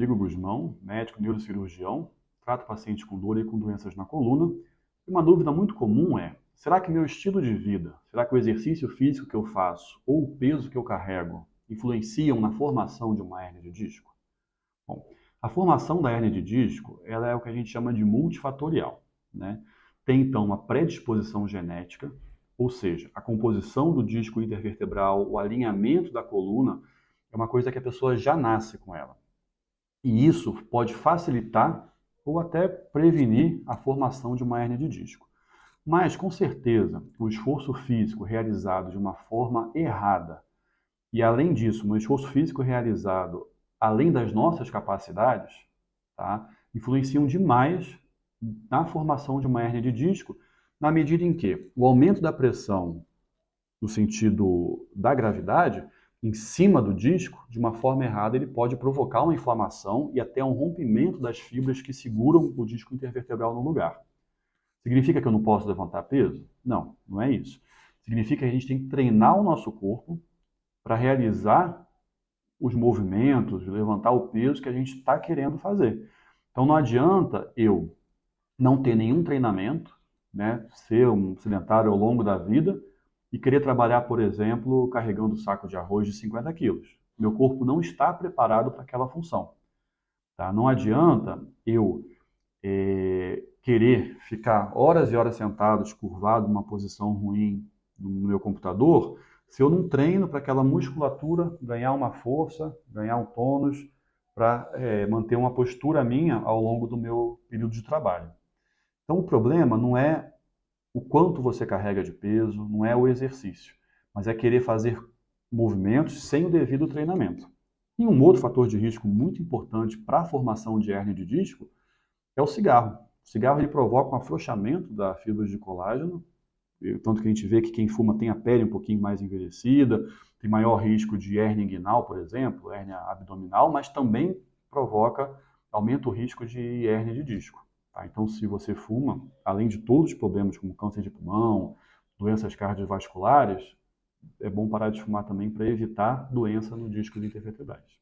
Rodrigo Guzmão, médico neurocirurgião, trato pacientes com dor e com doenças na coluna. E uma dúvida muito comum é: será que meu estilo de vida, será que o exercício físico que eu faço ou o peso que eu carrego influenciam na formação de uma hérnia de disco? Bom, a formação da hérnia de disco, ela é o que a gente chama de multifatorial, né? Tem então uma predisposição genética, ou seja, a composição do disco intervertebral, o alinhamento da coluna, é uma coisa que a pessoa já nasce com ela. E isso pode facilitar ou até prevenir a formação de uma hérnia de disco. Mas, com certeza, o esforço físico realizado de uma forma errada e, além disso, um esforço físico realizado além das nossas capacidades, tá, influenciam demais na formação de uma hérnia de disco, na medida em que o aumento da pressão no sentido da gravidade em cima do disco, de uma forma errada, ele pode provocar uma inflamação e até um rompimento das fibras que seguram o disco intervertebral no lugar. Significa que eu não posso levantar peso? Não, não é isso. Significa que a gente tem que treinar o nosso corpo para realizar os movimentos, levantar o peso que a gente está querendo fazer. Então não adianta eu não ter nenhum treinamento, né, ser um sedentário ao longo da vida e querer trabalhar, por exemplo, carregando saco de arroz de 50 quilos. Meu corpo não está preparado para aquela função. Tá? Não adianta eu querer ficar horas e horas sentado, curvado, numa posição ruim no meu computador, se eu não treino para aquela musculatura ganhar uma força, ganhar um tônus, para manter uma postura minha ao longo do meu período de trabalho. Então o problema não é o quanto você carrega de peso, não é o exercício, mas é querer fazer movimentos sem o devido treinamento. E um outro fator de risco muito importante para a formação de hérnia de disco é o cigarro. O cigarro ele provoca um afrouxamento da fibra de colágeno, tanto que a gente vê que quem fuma tem a pele um pouquinho mais envelhecida, tem maior risco de hérnia inguinal, por exemplo, hérnia abdominal, mas também provoca, aumenta o risco de hérnia de disco. Tá? Então, se você fuma, além de todos os problemas como câncer de pulmão, doenças cardiovasculares, é bom parar de fumar também para evitar doença no disco intervertebrais.